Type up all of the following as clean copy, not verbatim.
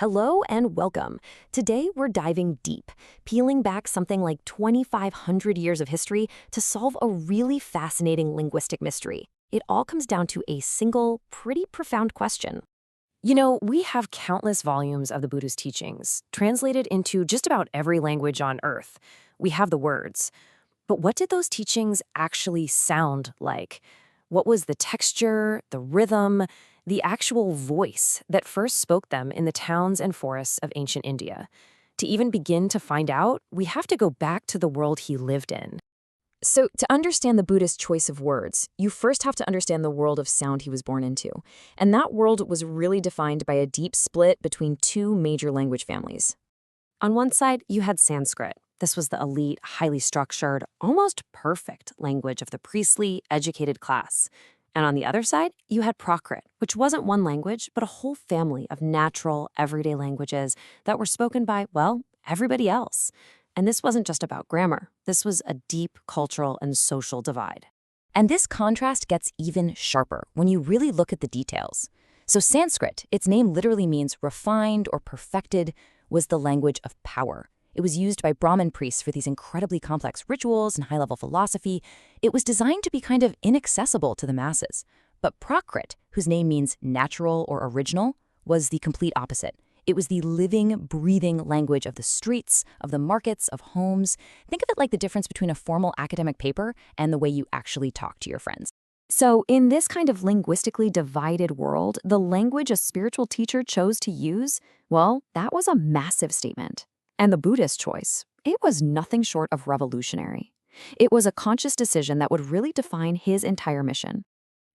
Hello and welcome. Today we're diving deep, peeling back something like 2,500 years of history to solve a really fascinating linguistic mystery. It all comes down to a single, pretty profound question. We have countless volumes of the Buddha's teachings, translated into just about every language on Earth. We have the words. But what did those teachings actually sound like? What was the texture, the rhythm, the actual voice that first spoke them in the towns and forests of ancient India? To even begin to find out, we have to go back to the world he lived in. So, to understand the Buddhist choice of words, you first have to understand the world of sound he was born into. And that world was really defined by a deep split between two major language families. On one side, you had Sanskrit. This was the elite, highly structured, almost perfect language of the priestly, educated class. And on the other side, you had Prakrit, which wasn't one language, but a whole family of natural, everyday languages that were spoken by, well, everybody else. And this wasn't just about grammar. This was a deep cultural and social divide. And this contrast gets even sharper when you really look at the details. So Sanskrit, its name literally means refined or perfected, was the language of power. It was used by Brahmin priests for these incredibly complex rituals and high-level philosophy. It was designed to be kind of inaccessible to the masses. But Prakrit, whose name means natural or original, was the complete opposite. It was the living, breathing language of the streets, of the markets, of homes. Think of it like the difference between a formal academic paper and the way you actually talk to your friends. So in this kind of linguistically divided world, the language a spiritual teacher chose to use, well, that was a massive statement. And the Buddhist choice, it was nothing short of revolutionary. It was a conscious decision that would really define his entire mission.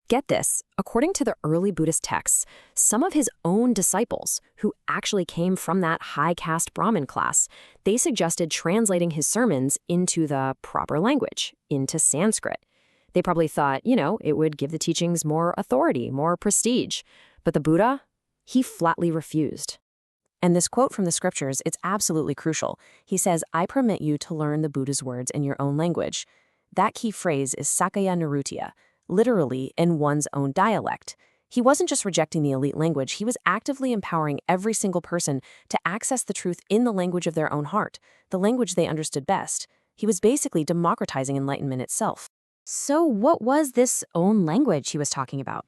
Get this, according to the early Buddhist texts, some of his own disciples, who actually came from that high-caste Brahmin class, they suggested translating his sermons into the proper language, into Sanskrit. They probably thought, it would give the teachings more authority, more prestige. But the Buddha, he flatly refused. And this quote from the scriptures, it's absolutely crucial. He says, "I permit you to learn the Buddha's words in your own language." That key phrase is Sakaya Nirutya, literally in one's own dialect. He wasn't just rejecting the elite language, he was actively empowering every single person to access the truth in the language of their own heart, the language they understood best. He was basically democratizing enlightenment itself. So what was this own language he was talking about?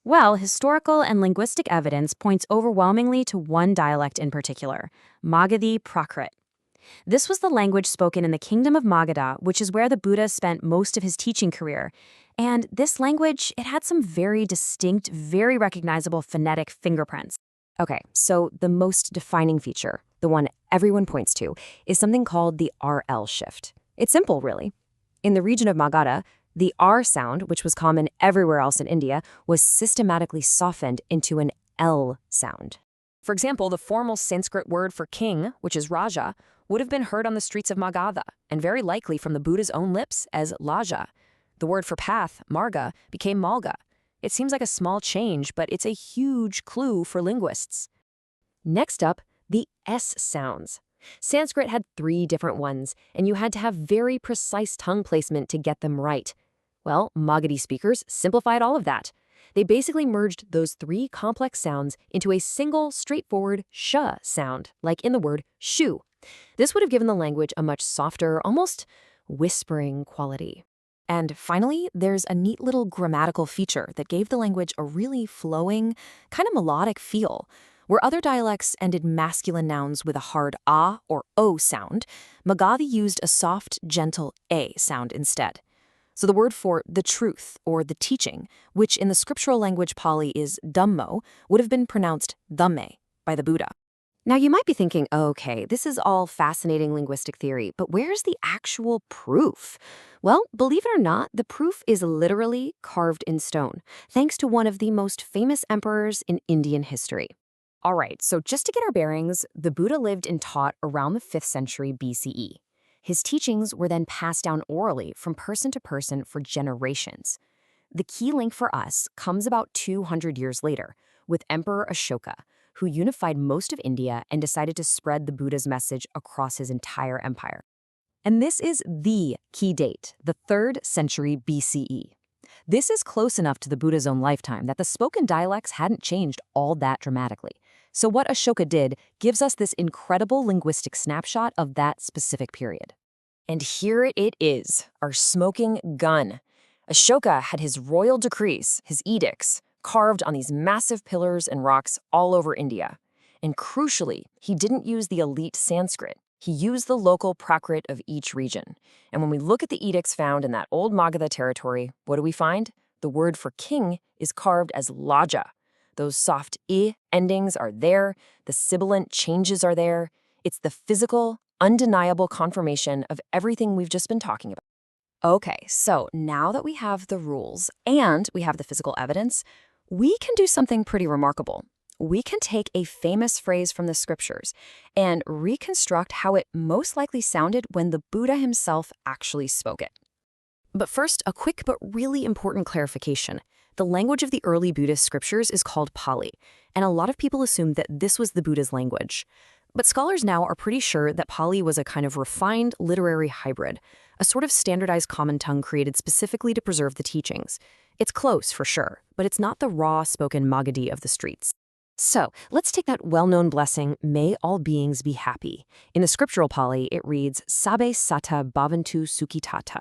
Well, historical and linguistic evidence points overwhelmingly to one dialect in particular, Magadhi Prakrit. This was the language spoken in the kingdom of Magadha, which is where the Buddha spent most of his teaching career. And this language, it had some very distinct, very recognizable phonetic fingerprints. Okay, so the most defining feature, the one everyone points to, is something called the RL shift. It's simple, really. In the region of Magadha, the R sound, which was common everywhere else in India, was systematically softened into an L sound. For example, the formal Sanskrit word for king, which is Raja, would have been heard on the streets of Magadha, and very likely from the Buddha's own lips as Laja. The word for path, Marga, became Malga. It seems like a small change, but it's a huge clue for linguists. Next up, the S sounds. Sanskrit had 3 different ones, and you had to have very precise tongue placement to get them right. Well, Magadhi speakers simplified all of that. They basically merged those 3 complex sounds into a single, straightforward sh sound, like in the word shoe. This would have given the language a much softer, almost whispering quality. And finally, there's a neat little grammatical feature that gave the language a really flowing, kind of melodic feel. Where other dialects ended masculine nouns with a hard ah or o sound, Magadhi used a soft, gentle a sound instead. So the word for the truth or the teaching, which in the scriptural language Pali is Dhammo, would have been pronounced Dhamme by the Buddha. Now you might be thinking, okay, this is all fascinating linguistic theory, but where's the actual proof? Well, believe it or not, the proof is literally carved in stone, thanks to one of the most famous emperors in Indian history. All right, so just to get our bearings, the Buddha lived and taught around the 5th century BCE. His teachings were then passed down orally from person to person for generations. The key link for us comes about 200 years later with Emperor Ashoka, who unified most of India and decided to spread the Buddha's message across his entire empire. And this is the key date, the 3rd century BCE. This is close enough to the Buddha's own lifetime that the spoken dialects hadn't changed all that dramatically. So what Ashoka did gives us this incredible linguistic snapshot of that specific period. And here it is, our smoking gun. Ashoka had his royal decrees, his edicts, carved on these massive pillars and rocks all over India. And crucially, he didn't use the elite Sanskrit. He used the local Prakrit of each region. And when we look at the edicts found in that old Magadha territory, what do we find? The word for king is carved as Laja. Those soft I endings are there, the sibilant changes are there. It's the physical, undeniable confirmation of everything we've just been talking about. Okay, so now that we have the rules and we have the physical evidence, we can do something pretty remarkable. We can take a famous phrase from the scriptures and reconstruct how it most likely sounded when the Buddha himself actually spoke it. But first, a quick but really important clarification. The language of the early Buddhist scriptures is called Pali, and a lot of people assume that this was the Buddha's language. But scholars now are pretty sure that Pali was a kind of refined literary hybrid, a sort of standardized common tongue created specifically to preserve the teachings. It's close, for sure, but it's not the raw spoken Magadhi of the streets. So, let's take that well-known blessing, may all beings be happy. In the scriptural Pali, it reads, Sabe sata bhavantu sukhitata.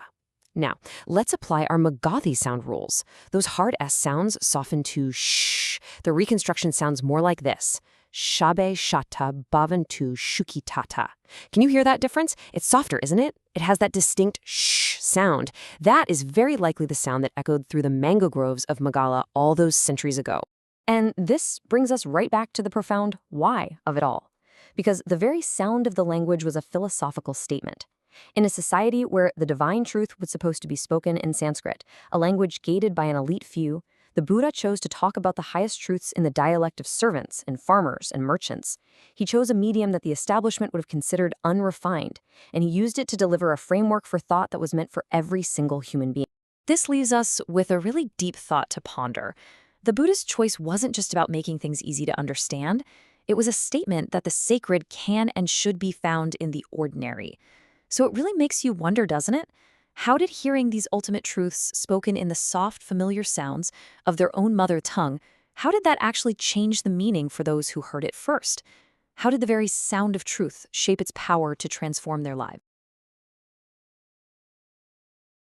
Now, let's apply our Magadhi sound rules. Those hard S sounds soften to shh. The reconstruction sounds more like this. Shabe shata bhavantu shukitata. Can you hear that difference? It's softer, isn't it? It has that distinct shh sound. That is very likely the sound that echoed through the mango groves of Meghalaya all those centuries ago. And this brings us right back to the profound why of it all. Because the very sound of the language was a philosophical statement. In a society where the divine truth was supposed to be spoken in Sanskrit, a language gated by an elite few, the Buddha chose to talk about the highest truths in the dialect of servants and farmers and merchants. He chose a medium that the establishment would have considered unrefined, and he used it to deliver a framework for thought that was meant for every single human being. This leaves us with a really deep thought to ponder. The Buddha's choice wasn't just about making things easy to understand. It was a statement that the sacred can and should be found in the ordinary. So it really makes you wonder, doesn't it? How did hearing these ultimate truths spoken in the soft, familiar sounds of their own mother tongue, how did that actually change the meaning for those who heard it first? How did the very sound of truth shape its power to transform their lives?